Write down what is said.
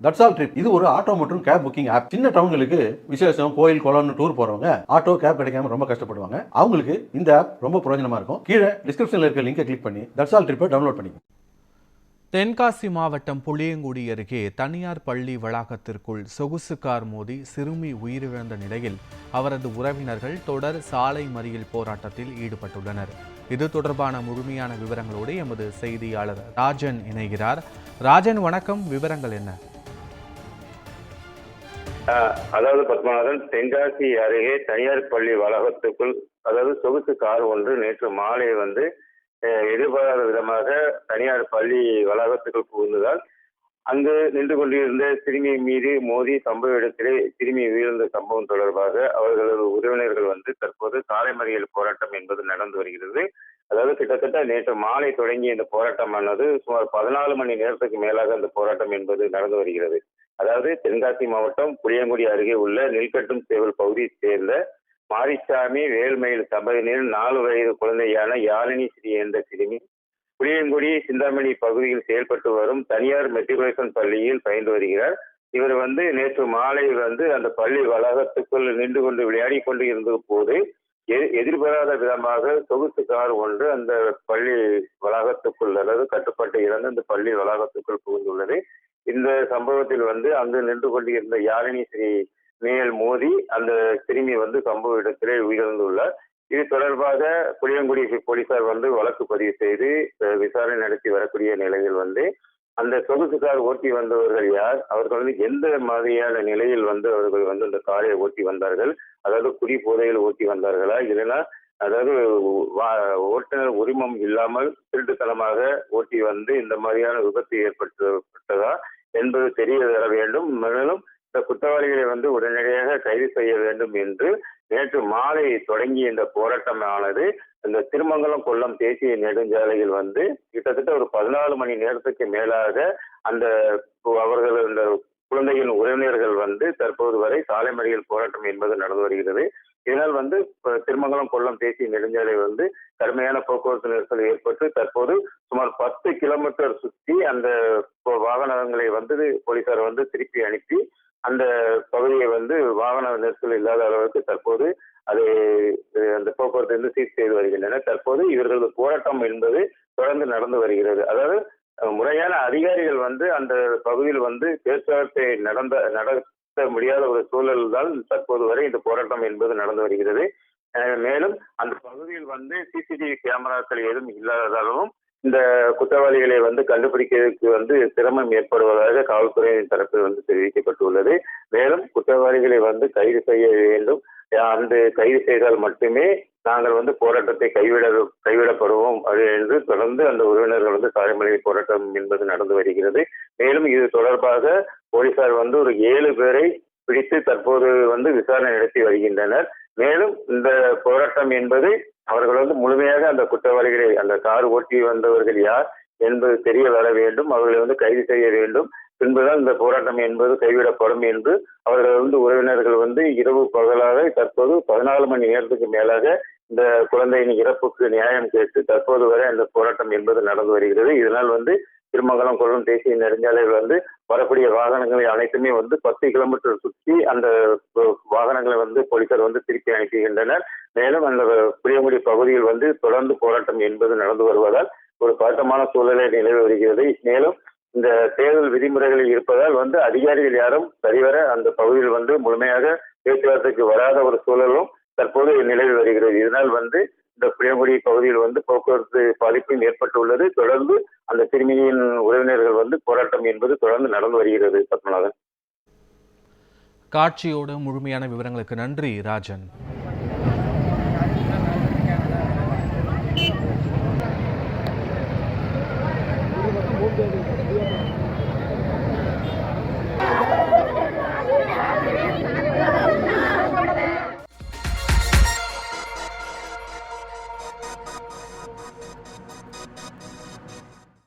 That's all trip இது ஒரு auto மற்றும் கேப் புக்கிங் ஆப். சின்ன டவுன்களுக்கு விசேஷம், கோயில், குளம்னு டூர் போறவங்க ஆட்டோ கேப் கிடைக்காம ரொம்ப கஷ்டப்படுவாங்க. அவங்களுக்கு இந்த ஆப் ரொம்ப பிரயோஜனமா இருக்கும். கீழே டிஸ்கிரிப்ஷன்ல இருக்க லிங்கை கிளிக் பண்ணி தட்ஸ் ஆல் ட்ரிப்பை டவுன்லோட் பண்ணிக்கோங்க. தென்காசி மாவட்டம் புளியங்குடி அருகே தனியார் பள்ளி வளாகத்திற்குள் சொகுசு கார் மோதி சிறுமி உயிரிழந்த நிலையில் அவரது உறவினர்கள் தொடர் சாலை மறியல் போராட்டத்தில் ஈடுபட்டுள்ளனர். இது தொடர்பான முழுமையான விவரங்களோடு எமது செய்தியாளர் ராஜன் இணைகிறார். ராஜன், வணக்கம். விவரங்கள் என்ன? அதாவது பத்மநாதன், தென்காசி அருகே தனியார் பள்ளி வளாகத்துக்குள் சொகுசு கார் ஒன்று நேற்று மாலை எதிர்பாராத விதமாக தனியார் பள்ளி வளாகத்துக்குள் புகுந்ததால் அங்கு நின்று கொண்டிருந்த சிறுமி மீது மோதி சம்பவ இடத்திலே சிறுமி உயிரிழந்த சம்பவம் தொடர்பாக அவர்களது உறவினர்கள் தற்போது சாலை மறியல் போராட்டம் என்பது நடந்து வருகிறது. கிட்டத்தட்ட நேற்று மாலை தொடங்கிய இந்த போராட்டமானது சுமார் 14 மணி நேரத்துக்கு மேலாக அந்த போராட்டம் என்பது நடந்து வருகிறது. தென்காசி மாவட்டம் புளியங்குடி அருகே உள்ள நெல்கட்டும் சேவல் பகுதியைச் சேர்ந்த மாரிசாமி வேல்மயில் தம்பதியினர் 4 வயது குழந்தையான யாழினி ஸ்ரீ என்ற சிறுமி புளியங்குடி சிந்தாமணி பகுதியில் செயல்பட்டு வரும் தனியார் மெட்ரிகுலேஷன் பள்ளியில் பயின்று வருகிறார். இவர் நேற்று மாலை அந்த பள்ளி வளாகத்துக்குள் நின்று கொண்டு விளையாடி கொண்டு இருந்த போது எதிர்பாராத விதமாக சொகுசு கார் ஒன்று அந்த பள்ளி வளாகத்துக்குள் கட்டுப்பாட்டை இழந்து அந்த பள்ளி வளாகத்துக்குள் புகுந்துள்ளது. இந்த சம்பவத்தில் அங்கு நின்று கொண்டிருந்த யாழினி ஸ்ரீ மேல் மோதி அந்த சிறுமி சம்பவ இடத்திலே உயிரிழந்துள்ளார். இது தொடர்பாக புளியங்குடி போலீசார் வழக்கு பதிவு செய்து விசாரணை நடத்தி வரக்கூடிய நிலையில் அந்த சொகுசு கார் ஓட்டி வந்தவர்கள் யார், அவர்கள் எந்த மாதிரியான நிலையில் அவர்கள் அந்த காரை ஓட்டி வந்தார்கள், குடி போதையில் ஓட்டி வந்தார்களா, இல்லைன்னா ஓட்டுநர் உரிமம் இல்லாமல் திருட்டுத்தனமாக ஓட்டி இந்த மாதிரியான விபத்து ஏற்பட்டதா என்பது தெரிய வர வேண்டும். மேலும் இந்த குற்றவாளிகளை உடனடியாக கைது செய்ய வேண்டும் என்று நேற்று மாலை தொடங்கிய இந்த போராட்டமானது இந்த திருமங்கலம் கொல்லம் தேசிய நெடுஞ்சாலையில் கிட்டத்தட்ட ஒரு 14 மணி நேரத்துக்கு மேலாக அந்த அவர்கள் இந்த குழந்தையின் உறவினர்கள் தற்போது வரை சாலை மறியல் போராட்டம் என்பது நடந்து வருகிறது. இதனால் திருமங்கலம் கொல்லம் தேசிய நெடுஞ்சாலை கடுமையான போக்குவரத்து நெரிசல் ஏற்பட்டு தற்போது சுமார் 10 கிலோமீட்டர் சுற்றி அந்த வாகனங்களை போலீசார் திருப்பி அனுப்பி அந்த பகுதியை வாகன நெரிசல் இல்லாத அளவுக்கு தற்போது அதை அந்த போக்குவரத்து சீர் செய்து வருகின்றன. தற்போது இவர்களது போராட்டம் என்பது தொடர்ந்து நடந்து வருகிறது. முறையான அதிகாரிகள் அந்த பகுதியில் பேச்சுவார்த்தை நடத்த முடியாத ஒரு சூழல் தான் தற்போது வரை இந்த போராட்டம் என்பது நடந்து வருகிறது. மேலும் அந்த பகுதியில் சிசிடிவி கேமராக்கள் எதுவும் இல்லாததாலும் இந்த குற்றவாளிகளை கண்டுபிடிக்கிறதுக்கு சிரமம் ஏற்படுவதாக காவல்துறையின் தரப்பில் தெரிவிக்கப்பட்டுள்ளது. மேலும் குற்றவாளிகளை கைது செய்ய வேண்டும். அந்த கைது செய்தால் மட்டுமே நாங்கள் போராட்டத்தை கைவிடப்படுவோம் என்று தொடர்ந்து அந்த உறவினர்கள் சாலை மறியல் போராட்டம் என்பது நடந்து வருகிறது. மேலும் இது தொடர்பாக போலீசார் ஒரு 7 பேரை பிடித்து தற்போது விசாரணை நடத்தி வருகின்றனர். மேலும் இந்த போராட்டம் என்பது அவர்கள் முழுமையாக அந்த குற்றவாளிகளை அந்த கார் ஓட்டி வந்தவர்கள் யார் என்பது தெரிய வர வேண்டும். அவர்களை கைது செய்ய வேண்டும். பின்புதான் இந்த போராட்டம் என்பது கைவிடப்படும் என்று அவர்கள் உறவினர்கள் இரவு பகலாக தற்போது 14 மணி நேரத்துக்கு மேலாக இந்த குழந்தையின் இறப்புக்கு நியாயம் கேட்டு தற்போது வரை அந்த போராட்டம் என்பது நடந்து வருகிறது. இதனால் திருமங்கலம் கொல்லம் தேசிய நெடுஞ்சாலையில் வரக்கூடிய வாகனங்களை அனைத்துமே 10 கிலோமீட்டர் சுற்றி அந்த வாகனங்களை போலீசார் திருப்பி அனுப்புகின்றனர். மேலும் அந்த புளியங்குடி பகுதியில் தொடர்ந்து போராட்டம் என்பது நடந்து வருவதால் ஒரு பதட்டமான சூழலை நிலவி வருகிறது. மேலும் இந்த தேர்தல் விதிமுறைகளில் இருப்பதால் அதிகாரிகள் யாரும் சரிவர அந்த பகுதியில் முழுமையாக பேச்சுவார்த்தைக்கு வராத ஒரு சூழலும் தற்போது நிலவி வருகிறது. இதனால் இந்த புளியங்குடி பகுதியில் போக்குவரத்து பாதிப்பும் ஏற்பட்டுள்ளது. தொடர்ந்து அந்த சிறுமியின் உறவினர்கள் போராட்டம் என்பது தொடர்ந்து நடந்து வருகிறது. பத்மநாதன், காட்சியோடு முழுமையான விவரங்களுக்கு நன்றி ராஜன். Thank you.